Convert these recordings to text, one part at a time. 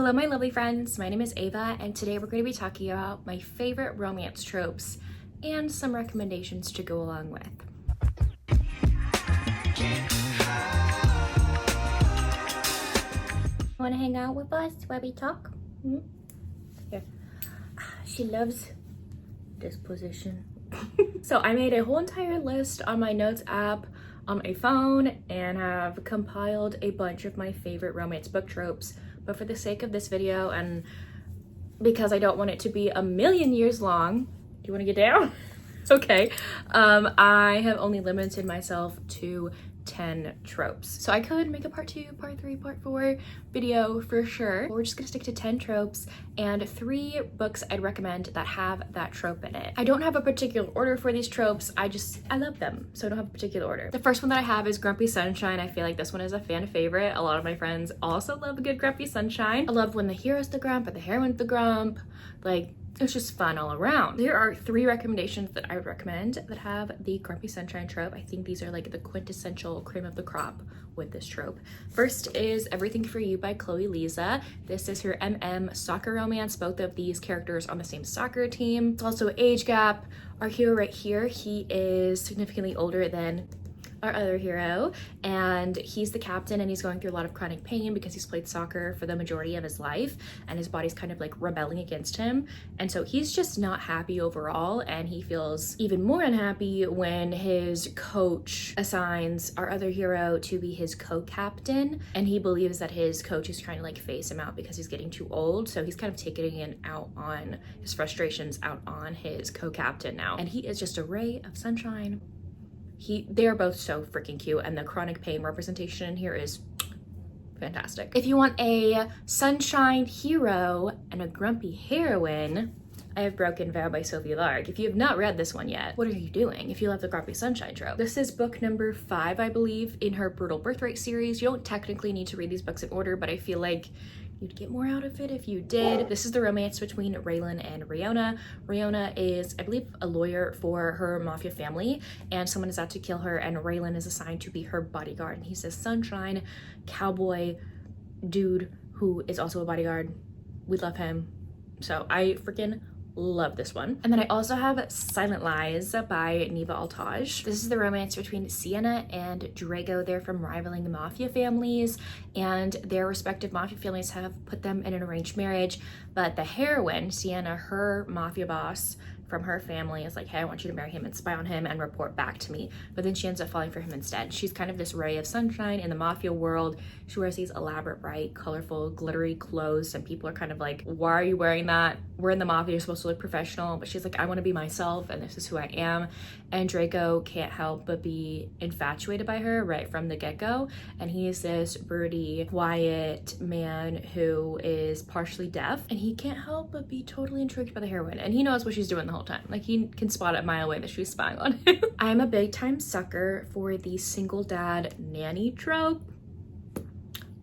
Hello my lovely friends, my name is Ava and today we're going to be talking about my favorite romance tropes and some recommendations to go along with. Want to hang out with us while we talk? Here. She loves this position. So I made a whole entire list on my notes app on my phone and have compiled a bunch of my favorite romance book tropes, but for the sake of this video and because I don't want it to be a million years long, do you want to get down? Okay. I have only limited myself to 10 tropes. So I could make a part 2, part 3, part 4 video for sure. But we're just gonna stick to 10 tropes and 3 books I'd recommend that have that trope in it. I don't have a particular order for these tropes. I love them, so I don't have a particular order. The first one that I have is Grumpy Sunshine. I feel like this one is a fan favorite. A lot of my friends also love a good Grumpy Sunshine. I love when the hero's the grump or the heroine's the grump. Like, it's just fun all around. There are 3 recommendations that I would recommend that have the Grumpy Sunshine trope. I think these are like the quintessential cream of the crop with this trope. First is Everything for You by Chloe Lisa. This is her soccer romance. Both of these characters on the same soccer team. It's also age gap. Our hero right here, he is significantly older than our other hero, and he's the captain and he's going through a lot of chronic pain because he's played soccer for the majority of his life and his body's kind of like rebelling against him, and so he's just not happy overall, and he feels even more unhappy when his coach assigns our other hero to be his co-captain, and he believes that his coach is trying to like phase him out because he's getting too old, so he's kind of taking it out on his frustrations out on his co-captain now, and he is just a ray of sunshine. They are both so freaking cute, and the chronic pain representation in here is fantastic. If you want a sunshine hero and a grumpy heroine, I have Broken Vow by Sophie Lark. If you have not read this one yet, what are you doing if you love the Grumpy Sunshine trope? This is book number 5, I believe, in her Brutal Birthright series. You don't technically need to read these books in order, but I feel like you'd get more out of it if you did. This is the romance between Raylan and Riona. Riona is, I believe, a lawyer for her mafia family, and someone is out to kill her, and Raylan is assigned to be her bodyguard. And he's this sunshine cowboy dude who is also a bodyguard. We love him. So I freaking love this one. And then I also have Silent Lies by Neva Altaj. This is the romance between Sienna and Drago. They're from rivaling mafia families, and their respective mafia families have put them in an arranged marriage, but the heroine, Sienna, her mafia boss from her family is like, hey, I want you to marry him and spy on him and report back to me. But then she ends up falling for him instead. She's kind of this ray of sunshine in the mafia world. She wears these elaborate, bright, colorful, glittery clothes, and people are kind of like, why are you wearing that? We're in the mafia, you're supposed to look professional. But she's like, I want to be myself, and this is who I am. And Draco can't help but be infatuated by her right from the get-go. And he is this broody, quiet man who is partially deaf, and he can't help but be totally intrigued by the heroine. And he knows what she's doing the whole time. Like, he can spot it a mile away that she's spying on him. I'm a big time sucker for the single dad nanny trope.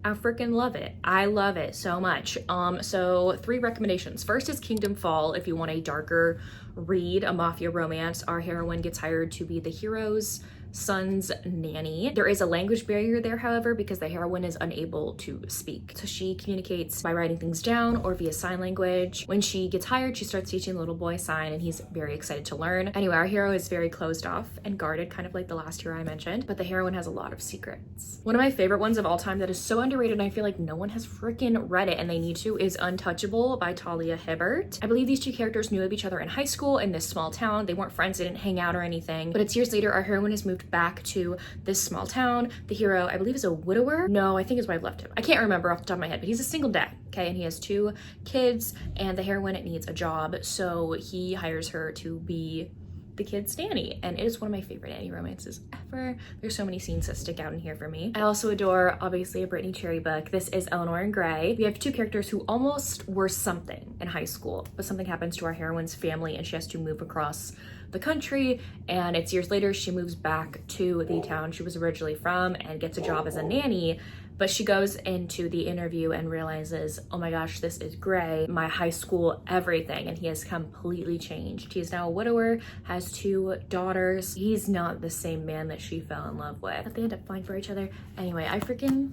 I freaking love it. I love it so much. So 3 recommendations. First is Kingdom Fall. If you want a darker read, a mafia romance, our heroine gets hired to be the hero's son's nanny. There is a language barrier there, however, because the heroine is unable to speak. So she communicates by writing things down or via sign language. When she gets hired, she starts teaching the little boy sign, and he's very excited to learn. Anyway, our hero is very closed off and guarded, kind of like the last hero I mentioned, but the heroine has a lot of secrets. One of my favorite ones of all time that is so underrated, and I feel like no one has freaking read it, and they need to, is Untouchable by Talia Hibbert. I believe these 2 characters knew of each other in high school in this small town. They weren't friends, they didn't hang out or anything, but it's years later, our heroine has moved back to this small town. The hero, I believe, is a widower. No, I think his wife left him. I can't remember off the top of my head, but he's a single dad, okay? And he has 2 kids, and the heroine needs a job, so he hires her to be the kid's nanny, and it is one of my favorite nanny romances ever. There's so many scenes that stick out in here for me. I also adore, obviously, a Brittany Cherry book. This is Eleanor and Gray. We have 2 characters who almost were something in high school, but something happens to our heroine's family and she has to move across the country, and it's years later she moves back to the town she was originally from and gets a job as a nanny. But she goes into the interview and realizes, oh my gosh, this is Gray, my high school everything, and he has completely changed. He is now a widower, has 2 daughters. He's not the same man that she fell in love with, but they end up falling for each other. Anyway, I freaking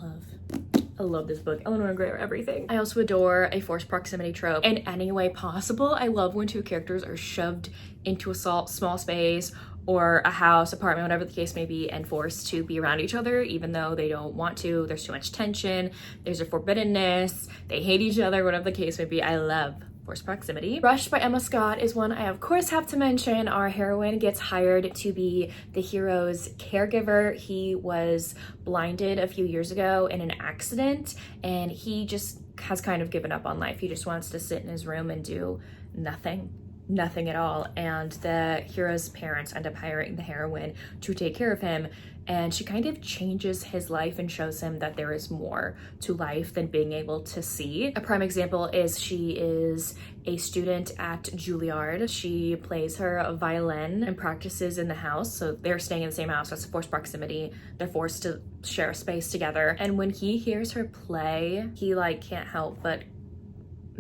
love I love this book. Eleanor and Gray are everything. I also adore a forced proximity trope in any way possible. I love when two characters are shoved into a small space or a house, apartment, whatever the case may be, and forced to be around each other even though they don't want to. There's too much tension, there's a forbiddenness, they hate each other, whatever the case may be. I love forced proximity. Rushed by Emma Scott is one I of course have to mention. Our heroine gets hired to be the hero's caregiver. He was blinded a few years ago in an accident and he just has kind of given up on life. He just wants to sit in his room and do nothing at all, and the hero's parents end up hiring the heroine to take care of him, and she kind of changes his life and shows him that there is more to life than being able to see. A prime example is she is a student at Juilliard. She plays her violin and practices in the house, so they're staying in the same house. That's forced proximity. They're forced to share a space together, and when he hears her play, he like can't help but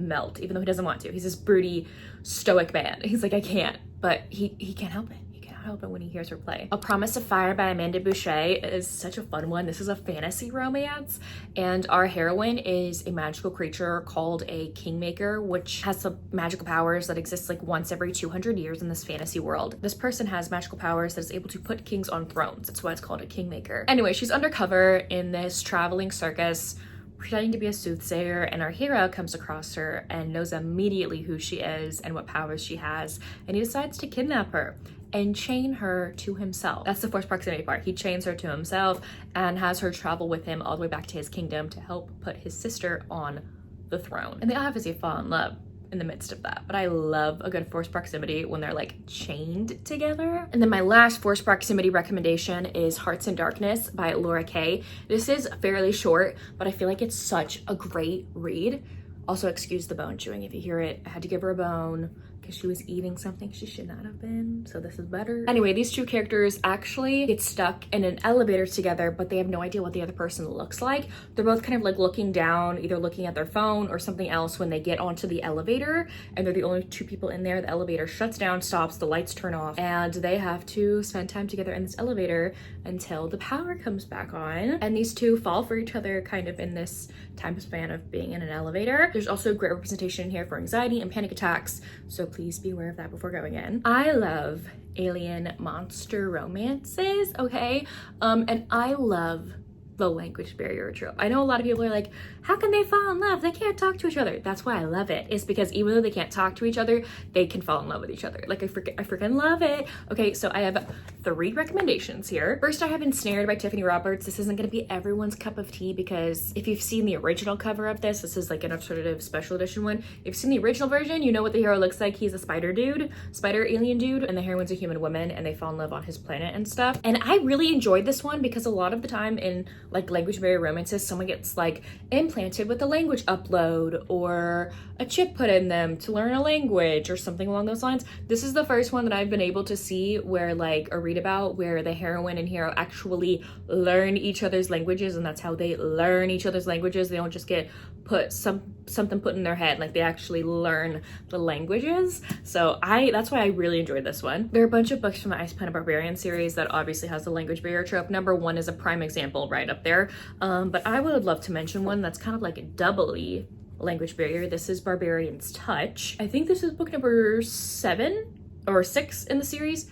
melt, even though he doesn't want to. He's this broody, stoic man. He's like, I can't, but he can't help it. He can't help it when he hears her play. A Promise of Fire by Amanda Boucher is such a fun one. This is a fantasy romance, and our heroine is a magical creature called a kingmaker, which has some magical powers that exist like once every 200 years in this fantasy world. This person has magical powers that is able to put kings on thrones. That's why it's called a kingmaker. Anyway, she's undercover in this traveling circus pretending to be a soothsayer, and our hero comes across her and knows immediately who she is and what powers she has, and he decides to kidnap her and chain her to himself. That's the forced proximity part. He chains her to himself and has her travel with him all the way back to his kingdom to help put his sister on the throne. And they obviously fall in love in the midst of that, but I love a good forced proximity when they're like chained together. And then my last forced proximity recommendation is Hearts in Darkness by Laura Kay. This is fairly short, but I feel like it's such a great read. Also, excuse the bone chewing if you hear it. I had to give her a bone because she was eating something she should not have been, so this is better. Anyway, these two characters actually get stuck in an elevator together, but they have no idea what the other person looks like. They're both kind of like looking down, either looking at their phone or something else when they get onto the elevator, and they're the only two people in there. The elevator shuts down, stops, the lights turn off, and they have to spend time together in this elevator until the power comes back on. And these two fall for each other kind of in this time span of being in an elevator. There's also great representation in here for anxiety and panic attacks, so please be aware of that before going in. I love alien monster romances, okay? And I love the language barrier trope. I know a lot of people are like, how can they fall in love? They can't talk to each other. That's why I love it. It's because even though they can't talk to each other, they can fall in love with each other. Like I freaking love it. Okay, so I have 3 recommendations here. First, I have Ensnared by Tiffany Roberts. This isn't gonna be everyone's cup of tea because if you've seen the original cover of this is like an alternative special edition one. If you've seen the original version, you know what the hero looks like. He's a spider alien dude, and the heroine's a human woman, and they fall in love on his planet and stuff. And I really enjoyed this one because a lot of the time in like language barrier romances, someone gets like implanted with a language upload or a chip put in them to learn a language or something along those lines. This is the first one that I've been able to see where like, or read about where the heroine and hero actually learn each other's languages, and that's how they learn each other's languages. They don't just get put something put in their head, like they actually learn the languages. So that's why I really enjoyed this one. There are a bunch of books from the Ice Planet Barbarian series that obviously has the language barrier trope. Number 1 is a prime example right up there, but I would love to mention one that's kind of like a doubly language barrier. This is Barbarian's Touch. I think this is book number 7 or 6 in the series.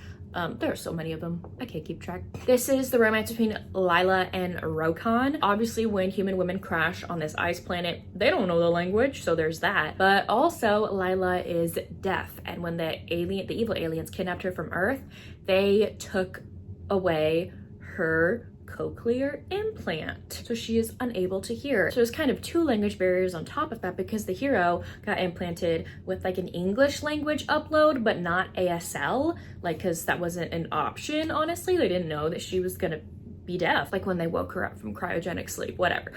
There are so many of them, I can't keep track. This is the romance between Lila and Rokon. Obviously, when human women crash on this ice planet, they don't know the language, so there's that. But also, Lila is deaf, and when the evil aliens kidnapped her from Earth, they took away her cochlear implant, so she is unable to hear. So there's kind of 2 language barriers on top of that because the hero got implanted with like an English language upload but not ASL, like because that wasn't an option. Honestly, they didn't know that she was gonna be deaf, like when they woke her up from cryogenic sleep, whatever.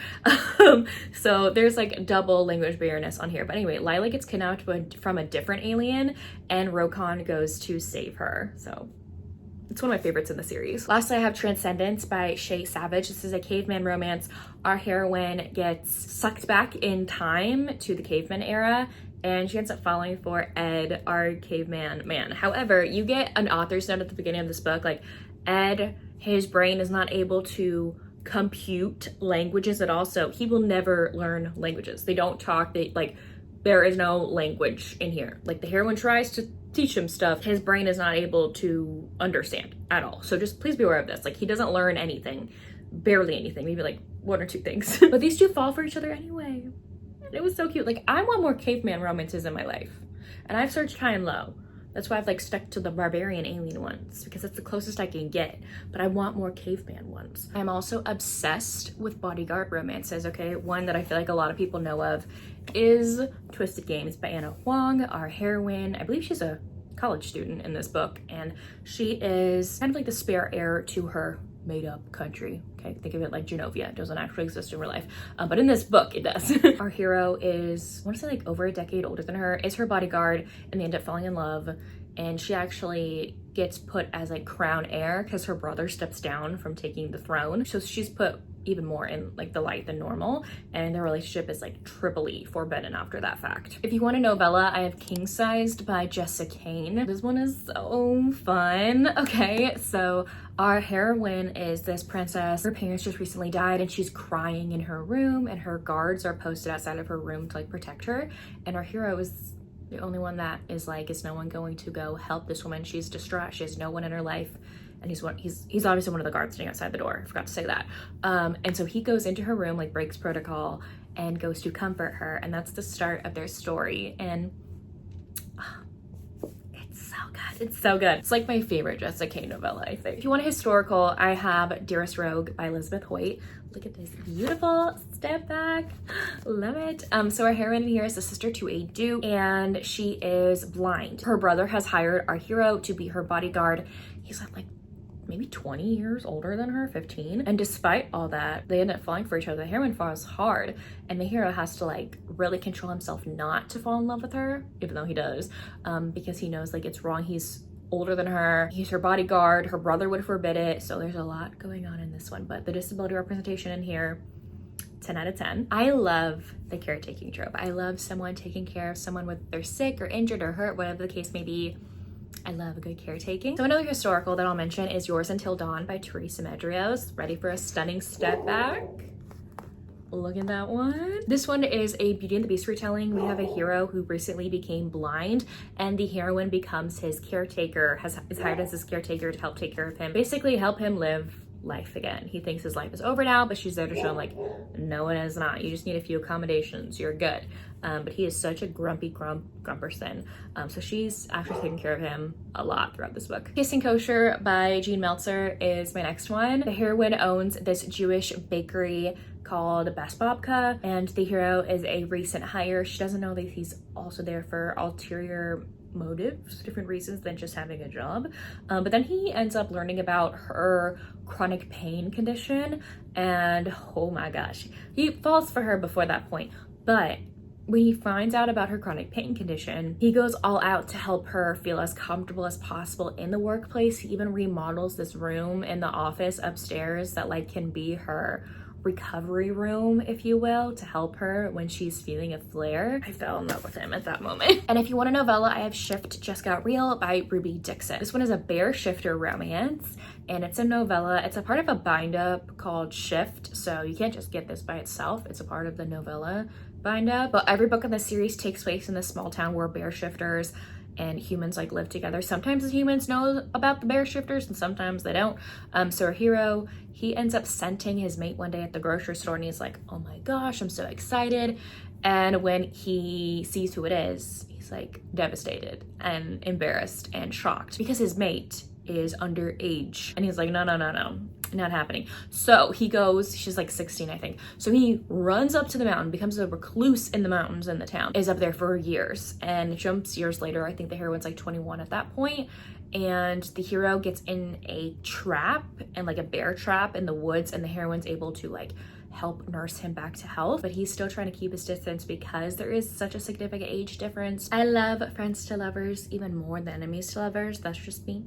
So there's like double language barrierness on here. But anyway, Lila gets kidnapped from a different alien and Rokon goes to save her. So it's one of my favorites in the series. Lastly, I have Transcendence by Shay Savage. This is a caveman romance. Our heroine gets sucked back in time to the caveman era, and she ends up falling for Ed, our caveman man. However, you get an author's note at the beginning of this book, like Ed, his brain is not able to compute languages at all. So he will never learn languages. They don't talk. There is no language in here. Like, the heroine tries to teach him stuff, his brain is not able to understand at all. So just please be aware of this. Like, he doesn't learn anything, barely anything, maybe like 1 or 2 things. But these two fall for each other anyway. And it was so cute. Like, I want more caveman romances in my life. And I've searched high and low. That's why I've like stuck to the barbarian alien ones, because that's the closest I can get. But I want more caveman ones. I'm also obsessed with Bodyguard romances, okay? One that I feel like a lot of people know of is Twisted Games by Anna Huang, our heroine. I believe she's a college student in this book, and she is kind of like the spare heir to her made-up country. Okay, think of it like Genovia. It doesn't actually exist in real life, but in this book it does. Our hero is, I want to say, like over a decade older than her, is her bodyguard, and they end up falling in love, and she actually gets put as like crown heir because her brother steps down from taking the throne, so she's put even more in like the light than normal, and their relationship is like triply forbidden after that fact. If you want a novella, I have King Sized by Jessica Kane. This one is so fun. Okay, so our heroine is this princess. Her parents just recently died and she's crying in her room, and her guards are posted outside of her room to like protect her, and our hero is the only one that is like, is no one going to go help this woman? She's distraught. She has no one in her life. And he's obviously one of the guards sitting outside the door. I forgot to say that. And so he goes into her room, like breaks protocol, and goes to comfort her. And that's the start of their story. And it's so good. It's so good. It's like my favorite Jessica Kane novella, I think. If you want a historical, I have Dearest Rogue by Elizabeth Hoyt. Look at this beautiful step back. Love it. So our heroine here is a sister to a duke, and she is blind. Her brother has hired our hero to be her bodyguard. He's like maybe 20 years older than her, 15. And despite all that, they end up falling for each other. The heroine falls hard, and the hero has to like really control himself not to fall in love with her, even though he does, because he knows like it's wrong. He's older than her, he's her bodyguard, her brother would forbid it. So there's a lot going on in this one, but the disability representation in here, 10 out of 10. I love the caretaking trope. I love someone taking care of someone when they're sick or injured or hurt, whatever the case may be. I love a good caretaking. So another historical that I'll mention is Yours Until Dawn by Teresa Medeiros. Ready for a stunning step back? Look at that one. This one is a Beauty and the Beast retelling. We have a hero who recently became blind, and the heroine becomes his caretaker, is hired as his caretaker to help take care of him, basically help him live life again. He thinks his life is over now, but she's there to show him like, no, it is not. You just need a few accommodations, you're good. But he is such a grumpy grumperson. So she's actually taking care of him a lot throughout this book. Kissing Kosher by Jean Meltzer is my next one. The heroine owns this Jewish bakery called Bas Babka, and the hero is a recent hire. She doesn't know that he's also there for ulterior motives, different reasons than just having a job. But then he ends up learning about her chronic pain condition, and oh my gosh, he falls for her before that point. But when he finds out about her chronic pain condition, he goes all out to help her feel as comfortable as possible in the workplace. He even remodels this room in the office upstairs that like can be her recovery room, if you will, to help her when she's feeling a flare. I fell in love with him at that moment. And if you want a novella, I have Shift Just Got Real by Ruby Dixon. This one is a bear shifter romance, and it's a novella. It's a part of a bind up called Shift, so you can't just get this by itself. It's a part of the novella bind up. But every book in the series takes place in this small town where bear shifters and humans like live together. Sometimes the humans know about the bear shifters and sometimes they don't. So our hero, he ends up scenting his mate one day at the grocery store, and he's like, oh my gosh, I'm so excited. And when he sees who it is, he's like devastated and embarrassed and shocked because his mate is underage. And he's like, no, not happening. So he goes, she's like 16, I think. So he runs up to the mountain, becomes a recluse in the mountains in the town, is up there for years, and jumps years later. I think the heroine's like 21 at that point. And the hero gets in a trap, and like a bear trap in the woods, and the heroine's able to like help nurse him back to health, but he's still trying to keep his distance because there is such a significant age difference. I love friends to lovers even more than enemies to lovers. That's just me.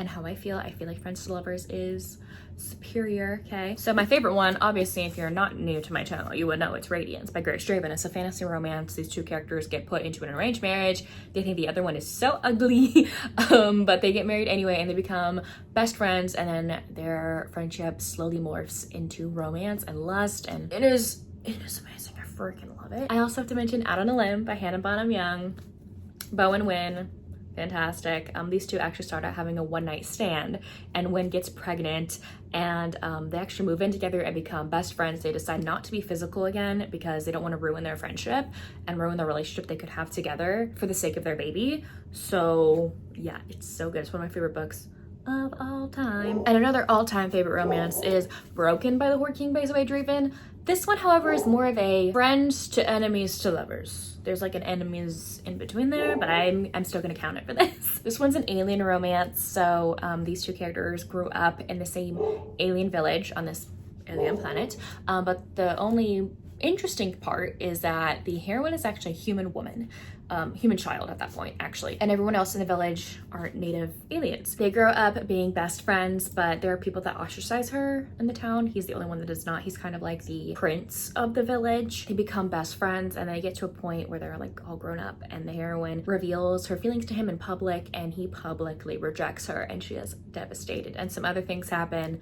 and how I feel like Friends to Lovers is superior. Okay, so my favorite one, obviously, if you're not new to my channel, you would know it's Radiance by Grace Draven. It's a fantasy romance. These two characters get put into an arranged marriage. They think the other one is so ugly, but they get married anyway, and they become best friends, and then their friendship slowly morphs into romance and lust, and it is amazing. I freaking love it. I also have to mention Out on a Limb by Hannah Bonham Young. Bo and Win, fantastic. These two actually start out having a one-night stand, and Win gets pregnant, and they actually move in together and become best friends. They decide not to be physical again because they don't want to ruin their friendship and ruin the relationship they could have together for the sake of their baby. So yeah, it's so good. It's one of my favorite books of all time. And another all-time favorite romance is Broken by the Whore King by Zoe Draven. This one, however, is more of a friends to enemies to lovers. There's like an enemies in between there, but I'm still gonna count it for this. This one's an alien romance. So these two characters grew up in the same alien village on this alien planet. But the only interesting part is that the heroine is actually a human woman. Human child at that point, actually. And everyone else in the village are native aliens. They grow up being best friends, but there are people that ostracize her in the town. He's the only one that does not. He's kind of like the prince of the village. They become best friends, and they get to a point where they're like all grown up, and the heroine reveals her feelings to him in public, and he publicly rejects her, and she is devastated. And some other things happen,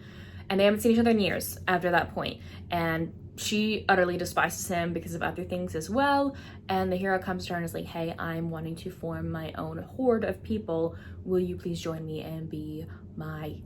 and they haven't seen each other in years after that point. And she utterly despises him because of other things as well. And the hero comes to her and is like, hey, I'm wanting to form my own horde of people. Will you please join me and be my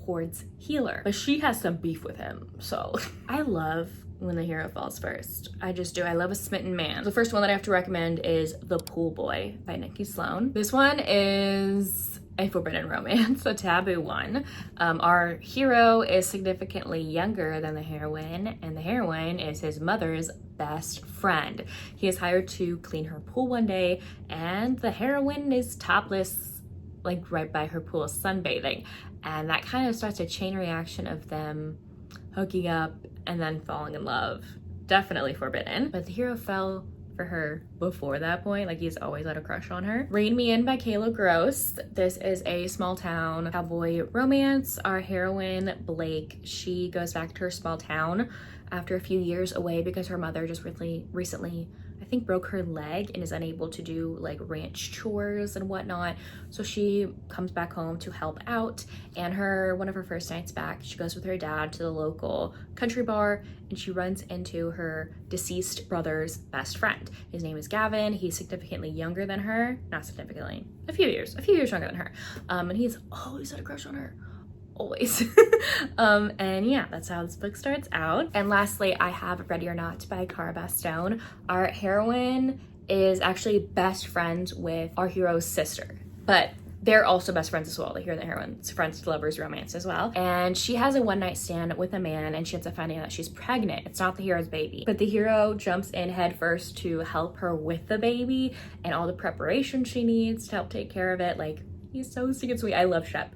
horde's healer? But she has some beef with him. So I love when the hero falls first. I just do. I love a smitten man. The first one that I have to recommend is The Pool Boy by Nikki Sloan. This one is a forbidden romance, a taboo one. Our hero is significantly younger than the heroine, and the heroine is his mother's best friend. He is hired to clean her pool one day, and the heroine is topless, like right by her pool sunbathing. And that kind of starts a chain reaction of them hooking up and then falling in love. Definitely forbidden. But the hero fell for her before that point. Like, he's always had a crush on her. Rein Me In by Kayla Gross. This is a small town cowboy romance. Our heroine, Blake, she goes back to her small town after a few years away because her mother just really recently, I think, broke her leg and is unable to do like ranch chores and whatnot. So she comes back home to help out, and one of her first nights back, she goes with her dad to the local country bar, and she runs into her deceased brother's best friend. His name is Gavin. He's significantly younger than her. Not significantly, a few years younger than her. And he's always had a crush on her. Always. And yeah, that's how this book starts out. And lastly, I have Ready or Not by Cara Bastone. Our heroine is actually best friends with our hero's sister, but they're also best friends as well. They hear the heroine's friends to lovers romance as well. And she has a one-night stand with a man, and she ends up finding out that she's pregnant. It's not the hero's baby, but the hero jumps in headfirst to help her with the baby and all the preparation she needs to help take care of it. Like, he's so sweet and sweet. I love Shep.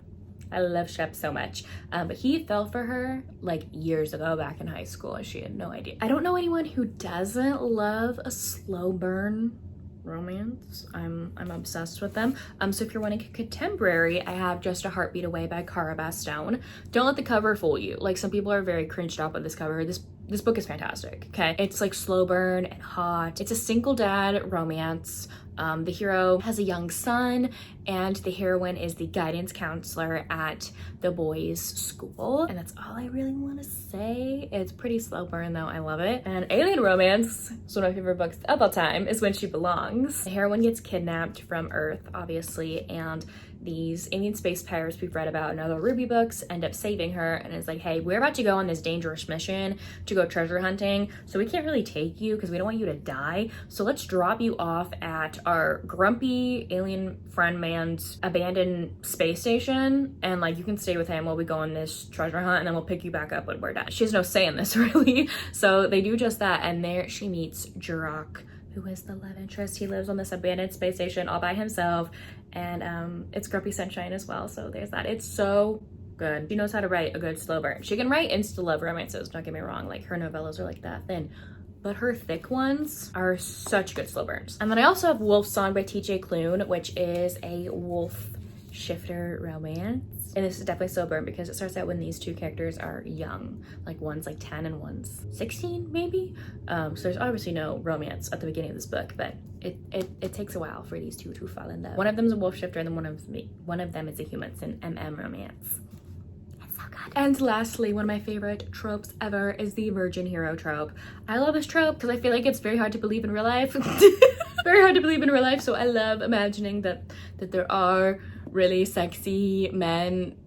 I love Shep so much. But he fell for her like years ago back in high school, and she had no idea. I don't know anyone who doesn't love a slow burn romance. I'm obsessed with them. So if you're wanting a contemporary, I have Just a Heartbeat Away by Cara Bastone. Don't let the cover fool you. Like, some people are very cringed out by this cover. This book is fantastic, okay? It's like slow burn and hot. It's a single dad romance. The hero has a young son, and the heroine is the guidance counselor at the boys' school. And that's all I really want to say. It's pretty slow burn though. I love it. And alien romance, it's one of my favorite books of all time, is When She Belongs. The heroine gets kidnapped from Earth, obviously, and these alien space pirates we've read about in other Ruby books end up saving her, and it's like, hey, we're about to go on this dangerous mission to go treasure hunting, so we can't really take you because we don't want you to die, so let's drop you off at our grumpy alien friend man's abandoned space station, and like, you can stay with him while we go on this treasure hunt, and then we'll pick you back up when we're done. She has no say in this, really. So they do just that, and there she meets Jurok, who is the love interest. He lives on this abandoned space station all by himself, and it's Grumpy Sunshine as well, so there's that. It's so good. She knows how to write a good slow burn. She can write insta love romances, don't get me wrong, like her novellas are like that thin, but her thick ones are such good slow burns. And then I also have Wolf Song by TJ Klune, which is a wolf shifter romance. And this is definitely slow burn because it starts out when these two characters are young. Like one's like 10 and one's 16 maybe. So there's obviously no romance at the beginning of this book, but it takes a while for these two to fall in love. One of them is a wolf shifter and then one of them is a human. It's an MM romance. It's so good. And lastly, one of my favorite tropes ever is the virgin hero trope. I love this trope because I feel like it's very hard to believe in real life. Very hard to believe in real life, so I love imagining that there are really sexy men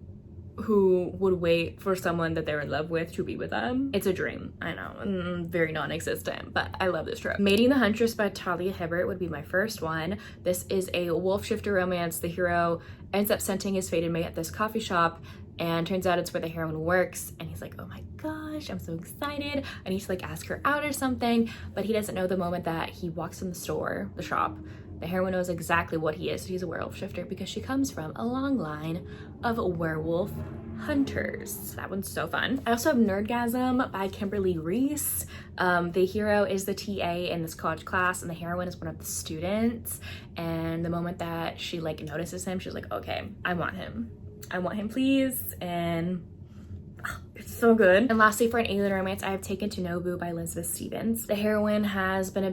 who would wait for someone that they're in love with to be with them. It's a dream, I know, very non-existent, but I love this trope. Mating the Huntress by Talia Hibbert would be my first one. This is a wolf shifter romance. The hero ends up scenting his fated mate at this coffee shop, and turns out it's where the heroine works, and he's like, oh my gosh, I'm so excited. I need to like ask her out or something, but he doesn't know the moment that he walks in the shop. The heroine knows exactly what he is. He's a werewolf shifter because she comes from a long line of werewolf hunters. That one's so fun. I also have Nerdgasm by Kimberly Reese. The hero is the TA in this college class and the heroine is one of the students. And the moment that she like notices him, she's like, okay, I want him please. And it's so good. And lastly, for an alien romance, I have Taken to Nobu by Elizabeth Stevens. The heroine has been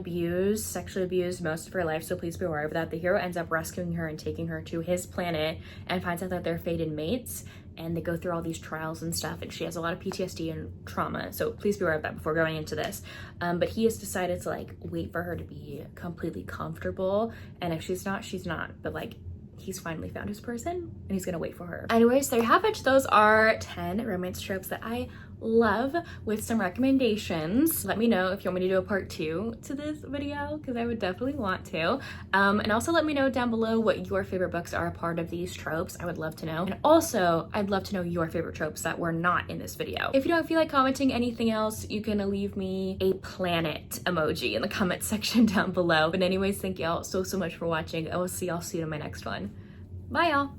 sexually abused most of her life, so please be aware of that. The hero ends up rescuing her and taking her to his planet and finds out that they're fated mates, and they go through all these trials and stuff, and she has a lot of PTSD and trauma, so please be aware of that before going into this. But he has decided to like wait for her to be completely comfortable, and if she's not, she's not, but like he's finally found his person and he's gonna wait for her. Anyways, there you have it. Those are 10 romance tropes that I love with some recommendations. Let me know if you want me to do a part 2 to this video because I would definitely want to. And also let me know down below what your favorite books are a part of these tropes. I would love to know. And also I'd love to know your favorite tropes that were not in this video. If you don't feel like commenting anything else, you can leave me a planet emoji in the comment section down below. But anyways, thank y'all so much for watching. I will see y'all soon in my next one. Bye y'all.